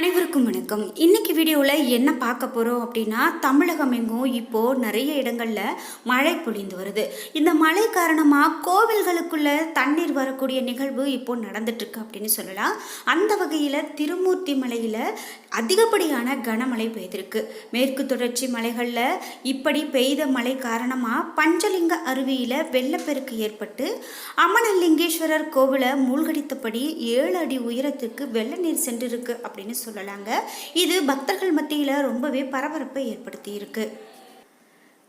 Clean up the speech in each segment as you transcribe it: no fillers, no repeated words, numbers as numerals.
அனைவருக்கும் வணக்கம். இன்னைக்கு வீடியோவில் என்ன பார்க்க போகிறோம் அப்படின்னா, தமிழகம் எங்கும் இப்போது நிறைய இடங்களில் மழை பொழிந்து வருது. இந்த மழை காரணமாக கோவில்களுக்குள்ள தண்ணீர் வரக்கூடிய நிகழ்வு இப்போது நடந்துட்டுருக்கு அப்படின்னு சொல்லலாம். அந்த வகையில் திருமூர்த்தி மலையில் அதிகப்படியான கனமழை பெய்திருக்கு. மேற்கு தொடர்ச்சி மலைகளில் இப்படி பெய்த மழை காரணமாக பஞ்சலிங்க அருவியில் வெள்ளப்பெருக்கு ஏற்பட்டு அமனலிங்கேஸ்வரர் கோவிலை மூழ்கடித்தபடி 7 அடி உயரத்துக்கு வெள்ள நீர் சென்றிருக்கு அப்படின்னு சொல்லலாங்க. இது பக்தர்கள் மத்தியில் ரொம்பவே பரபரப்பை ஏற்படுத்தி இருக்கு.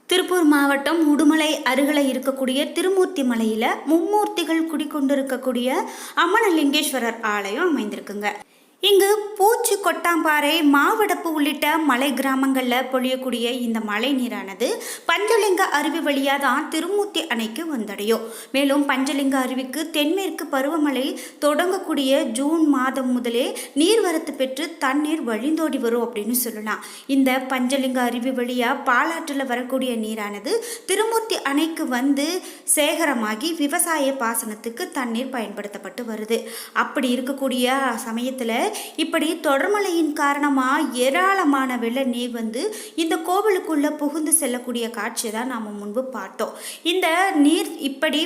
திருப்பூர் மாவட்டம் உடுமலை அருகில் இருக்கக்கூடிய திருமூர்த்தி மலையில் மும்மூர்த்திகள் குடிக்கொண்டிருக்கக்கூடிய அமனலிங்கேஸ்வரர் ஆலயம் அமைந்திருக்குங்க. இங்கு பூச்சி, கொட்டாம்பாறை, மாவடப்பு உள்ளிட்ட மலை கிராமங்களில் பொழியக்கூடிய இந்த மழை நீரானது பஞ்சலிங்க அருவி வழியாக தான் திருமூர்த்தி அணைக்கு வந்தடையும். மேலும் பஞ்சலிங்க அருவிக்கு தென்மேற்கு பருவமழை தொடங்கக்கூடிய ஜூன் மாதம் முதலே நீர்வரத்து பெற்று தண்ணீர் வழிந்தோடி வரும் அப்படின்னு சொல்லலாம். இந்த பஞ்சலிங்க அருவி வழியாக பாலாற்றில் வரக்கூடிய நீரானது திருமூர்த்தி அணைக்கு வந்து சேகரமாகி விவசாய பாசனத்துக்கு தண்ணீர் பயன்படுத்தப்பட்டு வருது. அப்படி இருக்கக்கூடிய சமயத்தில் இப்படி தொடர்மழையின் காரணமாக ஏராளமான வெள்ள நீர் வந்து இந்த கோவிலுக்குள்ள புகுந்து செல்லக்கூடிய காட்சியை தான் நாம் முன்பு பார்த்தோம். இந்த நீர் இப்படி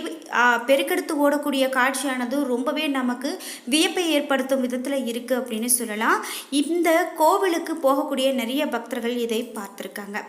பெருக்கெடுத்து ஓடக்கூடிய காட்சியானது ரொம்பவே நமக்கு வியப்பை ஏற்படுத்தும் விதத்தில் இருக்குது அப்படின்னு சொல்லலாம். இந்த கோவிலுக்கு போகக்கூடிய நிறைய பக்தர்கள் இதை பார்த்துருக்காங்க.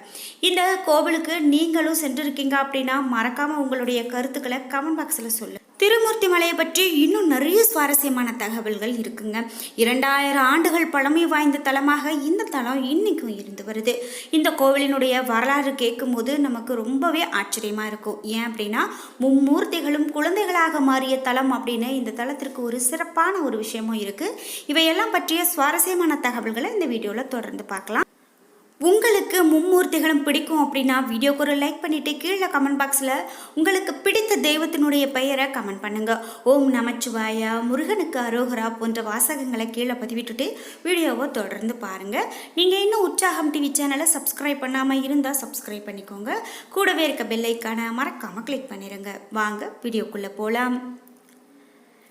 இந்த கோவிலுக்கு நீங்களும் சென்றிருக்கீங்க அப்படின்னா மறக்காமல் உங்களுடைய கருத்துக்களை கமெண்ட் பாக்ஸில் சொல்லு. திருமூர்த்தி மலையை பற்றி இன்னும் நிறைய சுவாரஸ்யமான தகவல்கள் இருக்குங்க. 2000 ஆண்டுகள் பழமை வாய்ந்த தலமாக இந்த தலம் இன்னைக்கும் இருந்து வருது. இந்த கோவிலினுடைய வரலாறு கேட்கும் போது நமக்கு ரொம்பவே ஆச்சரியமாக இருக்கும். ஏன் அப்படின்னா, மும்மூர்த்திகளும் குழந்தைகளாக மாறிய தலம் அப்படின்னு இந்த தலத்திற்கு ஒரு சிறப்பான ஒரு விஷயமும் இருக்குது. இவையெல்லாம் பற்றிய சுவாரஸ்யமான தகவல்களை இந்த வீடியோவில் தொடர்ந்து பார்க்கலாம். உங்களுக்கு மும்மூர்த்திகளும் பிடிக்கும் அப்படின்னா வீடியோக்கு ஒரு லைக் பண்ணிவிட்டு கீழே கமெண்ட் பாக்ஸில் உங்களுக்கு பிடித்த தெய்வத்தினுடைய பெயரை கமெண்ட் பண்ணுங்கள். ஓம் நமச்சிவாயா, முருகனுக்கு அரோகரா போன்ற வாசகங்களை கீழே பதிவிட்டுட்டு வீடியோவை தொடர்ந்து பாருங்கள். நீங்கள் இன்னும் உற்சாகம் டிவி சேனலை சப்ஸ்கிரைப் பண்ணாமல் இருந்தால் சப்ஸ்கிரைப் பண்ணிக்கோங்க. கூடவே இருக்க பெல் ஐக்கானை மறக்காமல் கிளிக் பண்ணிடுங்க. வாங்க வீடியோக்குள்ளே போகலாம்.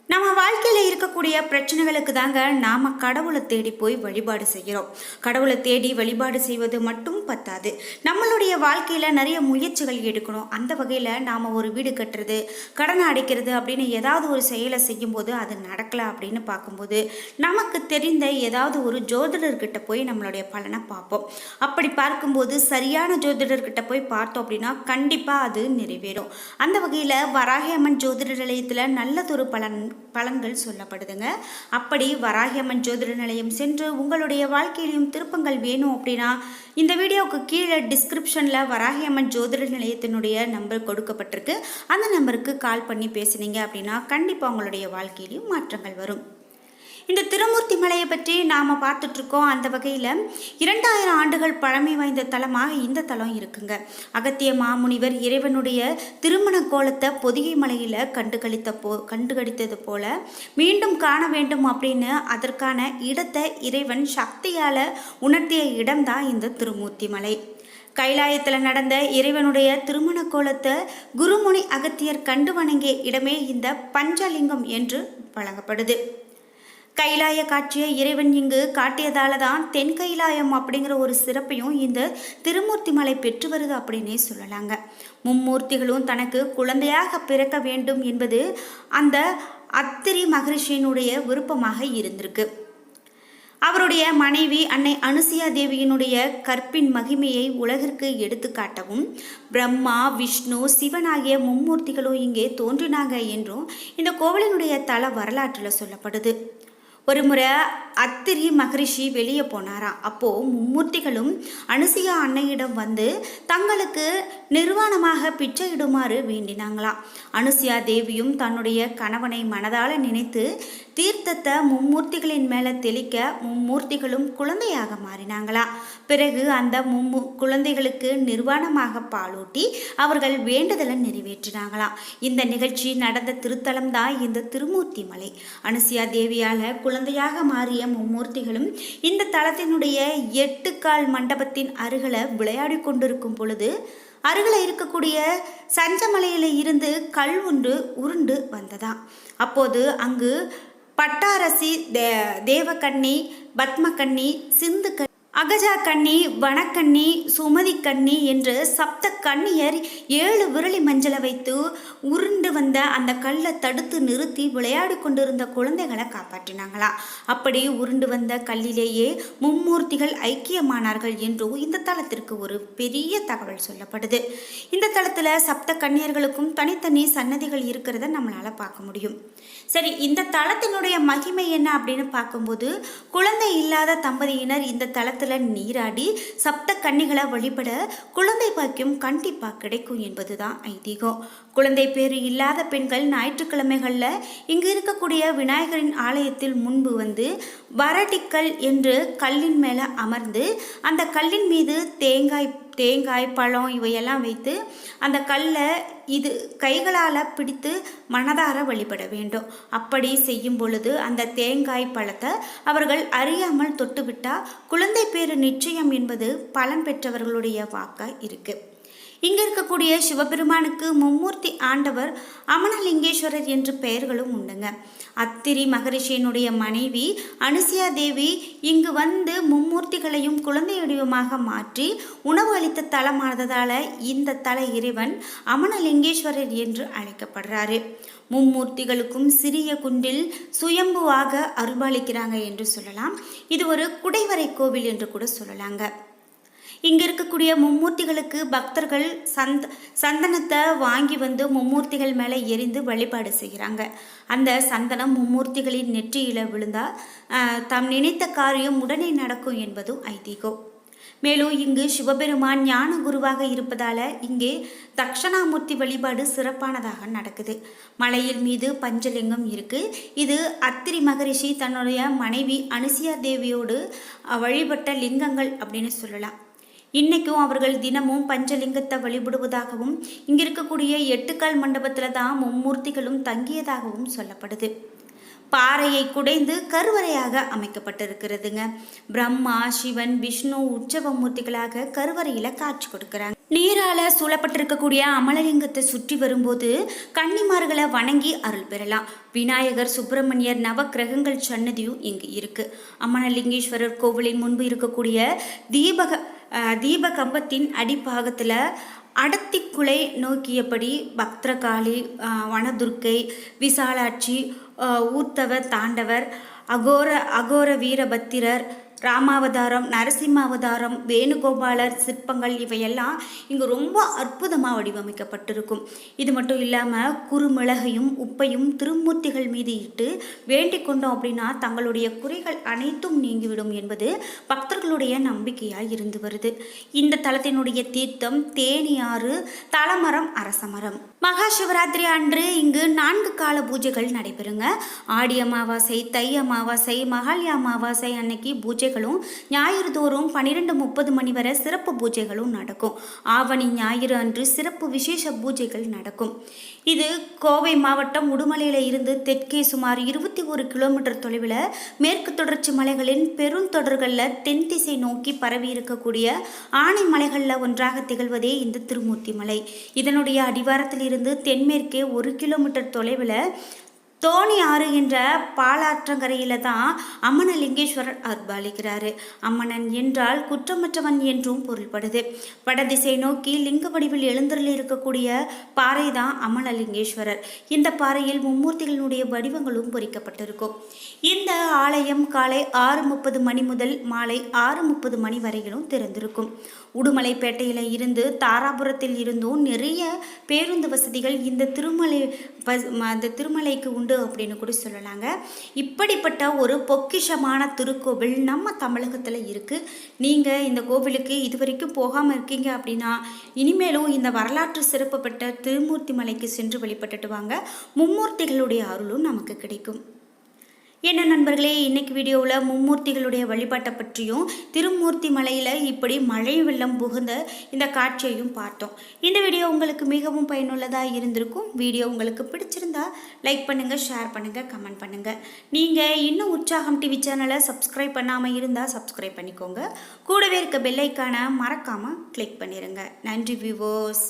நம்ம வாழ்க்கையில் இருக்கக்கூடிய பிரச்சனைகளுக்கு தாங்க நாம் கடவுளை தேடி போய் வழிபாடு செய்கிறோம். கடவுளை தேடி வழிபாடு செய்வது மட்டும் பத்தாது, நம்மளுடைய வாழ்க்கையில் நிறைய முயற்சிகள் எடுக்கணும். அந்த வகையில் நாம் ஒரு வீடு கட்டுறது, கடனை அடைக்கிறது அப்படின்னு ஏதாவது ஒரு செயலை செய்யும்போது அது நடக்கலை அப்படின்னு பார்க்கும்போது நமக்கு தெரிந்த ஏதாவது ஒரு ஜோதிடர்கிட்ட போய் நம்மளுடைய பலனை பார்ப்போம். அப்படி பார்க்கும்போது சரியான ஜோதிடர்கிட்ட போய் பார்த்தோம் அப்படின்னா கண்டிப்பாக அது நிறைவேறும். அந்த வகையில் வராகி அம்மன் ஜோதிட நிலையத்தில் நல்லதொரு பலன்கள் சொல்லப்படுதுங்க. அப்படி வராகி அம்மன் ஜோதிட நிலையம் சென்று உங்களுடைய வாழ்க்கையிலையும் திருப்பங்கள் வேணும் அப்படின்னா இந்த வீடியோவுக்கு கீழே டிஸ்கிரிப்ஷனில் வராகி அம்மன் ஜோதிட நிலையத்தினுடைய நம்பர் கொடுக்கப்பட்டிருக்கு. அந்த நம்பருக்கு கால் பண்ணி பேசுனீங்க அப்படின்னா கண்டிப்பாக உங்களுடைய வாழ்க்கையிலையும் மாற்றங்கள் வரும். இந்த திருமூர்த்தி மலையை பற்றி நாம் பார்த்துட்ருக்கோம். அந்த வகையில் 2000 ஆண்டுகள் பழமை வாய்ந்த தலமாக இந்த தலம் இருக்குங்க. அகத்திய மாமுனிவர் இறைவனுடைய திருமண கோலத்தை பொதிகை மலையில் கண்டுகளித்தது போல மீண்டும் காண வேண்டும் அப்படின்னு அதற்கான இடத்தை இறைவன் சக்தியால் உணர்த்திய இடம்தான் இந்த திருமூர்த்தி மலை. கைலாயத்தில் நடந்த இறைவனுடைய திருமண கோலத்தை குருமுனி அகத்தியர் கண்டு வணங்கிய இடமே இந்த பஞ்சலிங்கம் என்று வழங்கப்படுது. கைலாய காட்சியை இறைவன் இங்கு காட்டியதால தான் தென் கைலாயம் அப்படிங்கிற ஒரு சிறப்பையும் இந்த திருமூர்த்தி மலை பெற்று வருது அப்படின்னே சொல்லலாங்க. மும்மூர்த்திகளும் தனக்கு குழந்தையாக பிறக்க வேண்டும் என்பது அந்த அத்திரி மகரிஷியினுடைய விருப்பமாக இருந்திருக்கு. அவருடைய மனைவி அன்னை அனுசியா தேவியினுடைய கற்பின் மகிமையை உலகிற்கு எடுத்து காட்டவும் பிரம்மா, விஷ்ணு, சிவன் ஆகிய மும்மூர்த்திகளும் இங்கே தோன்றினாங்க என்றும் இந்த கோவிலினுடைய தல வரலாற்றில் சொல்லப்படுது. ஒரு முறை அத்திரி மகரிஷி வெளியே போனாராம். அப்போது மும்மூர்த்திகளும் அனுசியா அன்னையிடம் வந்து தங்களுக்கு நிர்வாணமாக பிச்சையிடுமாறு வேண்டினாங்களாம். அனுசியா தேவியும் தன்னுடைய கணவனை மனதால் நினைத்து தீர்த்தத்தை மும்மூர்த்திகளின் மேலே தெளிக்க மும்மூர்த்திகளும் குழந்தையாக மாறினாங்களாம். பிறகு அந்த குழந்தைகளுக்கு நிர்வாணமாக பாலூட்டி அவர்கள் வேண்டுதலை நிறைவேற்றினாங்களாம். இந்த நிகழ்ச்சி நடந்த திருத்தலம் தான் இந்த திருமூர்த்தி மலை. அனுசியா தேவியால் குழந்தையாக மாறிய மும்மூர்த்திகளும் இந்த தலத்தினுடைய 8 கால் மண்டபத்தின் அருகில் விளையாடி கொண்டிருக்கும் பொழுது அருகில் இருக்கக்கூடிய சஞ்சமலையில் இருந்து கல் ஒன்று உருண்டு வந்ததாம். அப்போது அங்கு பட்டாரசி, தேவகன்னி, பத்மகன்னி, சிந்து அகஜா கன்னி, வனக்கன்னி, சுமதி கன்னி என்று சப்த கன்னியர் 7 விரலி மஞ்சளை வைத்து உருண்டு வந்த அந்த கல்லை தடுத்து நிறுத்தி விளையாடி கொண்டிருந்த குழந்தைகளை காப்பாற்றினாங்களாம். அப்படி உருண்டு வந்த கல்லிலேயே மும்மூர்த்திகள் ஐக்கியமானார்கள் என்றும் இந்த தலத்திற்கு ஒரு பெரிய தகவல் சொல்லப்படுது. இந்த தலத்தில் சப்த கன்னியர்களுக்கும் தனித்தனி சன்னதிகள் இருக்கிறத நம்மளால பார்க்க முடியும். சரி, இந்த தலத்தினுடைய மகிமை என்ன அப்படின்னு பார்க்கும்போது, குழந்தை இல்லாத தம்பதியினர் இந்த தலத்தில் நீராடி சப்த கன்னிகளை வழிபட குழந்தை பாக்கியம் கண்டிப்பாக கிடைக்கும் என்பதுதான் ஐதீகம். குழந்தை பேறு இல்லாத பெண்கள் ஞாயிற்றுக்கிழமைகளில் இங்கு இருக்கக்கூடிய விநாயகரின் ஆலயத்தில் முன்பு வந்து வரடிக்கல் என்று கல்லின் மேலே அமர்ந்து அந்த கல்லின் மீது தேங்காய் பழம் இவையெல்லாம் வைத்து அந்த கல்லை கைகளால் பிடித்து மனதார வழிபட வேண்டும். அப்படி செய்யும் பொழுது அந்த தேங்காய் பழத்தை அவர்கள் அறியாமல் தொட்டுவிட்டால் குழந்தை பேறு நிச்சயம் என்பது பலன் பெற்றவர்களுடைய வாக்கா இருக்கு. இங்க இருக்கக்கூடிய சிவபெருமானுக்கு மும்மூர்த்தி ஆண்டவர் அமனலிங்கேஸ்வரர் என்று பெயர்களும் உண்டுங்க. அத்திரி மகரிஷியினுடைய மனைவி அனுசியா தேவி இங்கு வந்து மும்மூர்த்திகளையும் குழந்தை வடிவமாக மாற்றி உணவு அளித்த தலமானதால இந்த தல இறைவன் அமனலிங்கேஸ்வரர் என்று அழைக்கப்படுறாரு. மும்மூர்த்திகளுக்கும் சிறிய குண்டில் சுயம்புவாக அருள்பாலிக்கிறாங்க என்று சொல்லலாம். இது ஒரு குடைவரை கோவில் என்று கூட சொல்லலாங்க. இங்கே இருக்கக்கூடிய மும்மூர்த்திகளுக்கு பக்தர்கள் சந்தனத்தை வாங்கி வந்து மும்மூர்த்திகள் மேலே எரிந்து வழிபாடு செய்கிறாங்க. அந்த சந்தனம் மும்மூர்த்திகளின் நெற்றியில் விழுந்தால் தாம் நினைத்த காரியம் உடனே நடக்கும் என்பதும் ஐதீகம். மேலும் இங்கு சிவபெருமான் ஞான குருவாக இருப்பதால இங்கே தட்சணாமூர்த்தி வழிபாடு சிறப்பானதாக நடக்குது. மலையில் மீது பஞ்சலிங்கம் இருக்கு. இது அத்திரி மகரிஷி தன்னுடைய மனைவி அனுசியா தேவியோடு வழிபட்ட லிங்கங்கள் அப்படின்னு சொல்லலாம். இன்னைக்கும் அவர்கள் தினமும் பஞ்சலிங்கத்தை வழிபடுவதாகவும் இங்க இருக்கக்கூடிய 8 கால் மண்டபத்துல தான் மும்மூர்த்திகளும் தங்கியதாகவும் சொல்லப்படுது. பாறையை குடைந்து கருவறையாக அமைக்கப்பட்டிருக்கிறதுங்க. பிரம்மா, சிவன், விஷ்ணு உற்சவ மூர்த்திகளாக கருவறையில காட்சி கொடுக்கிறாங்க. நீரால சூழப்பட்டிருக்கக்கூடிய அமலலிங்கத்தை சுற்றி வரும்போது கன்னிமார்களை வணங்கி அருள் பெறலாம். விநாயகர், சுப்பிரமணியர், நவக்கிரகங்கள் சன்னதியும் இங்கு இருக்கு. அமனலிங்கேஸ்வரர் கோவிலின் முன்பு இருக்கக்கூடிய தீப கம்பத்தின் அடிப்பாகத்தில் அடத்திக்குலை நோக்கியபடி பக்திரகாளி, வனதுர்க்கை, விசாலாட்சி, ஊர்த்தவ தாண்டவர், அகோர வீரபத்திரர், ராமாவதாரம், நரசிம்மாவதாரம், வேணுகோபாலர் சிற்பங்கள் இவையெல்லாம் இங்கு ரொம்ப அற்புதமாக வடிவமைக்கப்பட்டிருக்கும். இது மட்டும் இல்லாமல் குறுமிளகையும் உப்பையும் திருமூர்த்திகள் மீது இட்டு வேண்டிக் கொண்டோம் அப்படின்னா தங்களுடைய குறைகள் அனைத்தும் நீங்கிவிடும் என்பது பக்தர்களுடைய நம்பிக்கையாக இருந்து வருது. இந்த தலத்தினுடைய தீர்த்தம் தேனியாறு, தலமரம், அரசமரம். மகா சிவராத்திரி அன்று இங்கு 4 கால பூஜைகள் நடைபெறுங்க. ஆடி அமாவாசை, தை அமாவாசை, மகாலய அமாவாசை அன்னைக்கு பூஜைகளும், ஞாயிறு தோறும் 12:30 மணி வரை சிறப்பு பூஜைகளும் நடக்கும். ஆவணி ஞாயிறு அன்று சிறப்பு விசேஷ பூஜைகள் நடக்கும். இது கோவை மாவட்டம் உடுமலையில இருந்து தெற்கே சுமார் 21 கிலோமீட்டர் தொலைவில் மேற்கு தொடர்ச்சி மலைகளின் பெருந்தொடர்களில் தென் திசை நோக்கி பரவி இருக்கக்கூடிய ஆனை மலைகளில் ஒன்றாக திகழ்வதே இந்த திருமூர்த்தி மலை. இதனுடைய அடிவாரத்தில் இருந்து தென்மேற்கே 1 கிலோமீட்டர் தொலைவில் தோணி ஆறு என்ற பாலாற்றங்கரையில தான் அமனலிங்கேஸ்வரர் அருள்பாலிக்கிறாரு. அம்மனன் என்றால் குற்றமற்றவன் என்றும் பொருள்படுது. வடதிசை நோக்கி லிங்க வடிவில் எழுந்தருளி இருக்கக்கூடிய பாறை தான் அமனலிங்கேஸ்வரர். இந்த பாறையில் மும்மூர்த்திகளுடைய வடிவங்களும் பொறிக்கப்பட்டிருக்கும். இந்த ஆலயம் காலை 6:30 மணி முதல் மாலை 6:30 மணி வரையிலும் திறந்திருக்கும். உடுமலைப்பேட்டையில் இருந்து தாராபுரத்தில் இருந்தும் நிறைய பேருந்து வசதிகள் இந்த திருமலைக்கு உண்டு அப்படின்னு கூட சொல்லலாங்க. இப்படிப்பட்ட ஒரு பொக்கிஷமான திருக்கோவில் நம்ம தமிழகத்தில் இருக்குது. நீங்கள் இந்த கோவிலுக்கு இதுவரைக்கும் போகாமல் இருக்கீங்க அப்படின்னா இனிமேலும் இந்த வரலாற்று சிறப்பு பெற்ற திருமூர்த்தி மலைக்கு சென்று வழிபட்டுட்டு வாங்க. மும்மூர்த்திகளுடைய அருளும் நமக்கு கிடைக்கும். என்ன நண்பர்களே, இன்னைக்கு வீடியோவில் மும்மூர்த்திகளுடைய வழிபாட்டை பற்றியும் திருமூர்த்தி மலையில் இப்படி மழை வெள்ளம் புகுந்த இந்த காட்சியையும் பார்த்தோம். இந்த வீடியோ உங்களுக்கு மிகவும் பயனுள்ளதாக இருந்திருக்கும். வீடியோ உங்களுக்கு பிடிச்சிருந்தா லைக் பண்ணுங்கள், ஷேர் பண்ணுங்கள், கமெண்ட் பண்ணுங்கள். நீங்கள் இன்னும் உற்சாகம் டிவி சேனலை சப்ஸ்கிரைப் பண்ணாமல் இருந்தால் சப்ஸ்கிரைப் பண்ணிக்கோங்க. கூடவே இருக்க பெல் ஐக்கானை மறக்காமல் கிளிக் பண்ணிடுங்க. நன்றி வியூவர்ஸ்.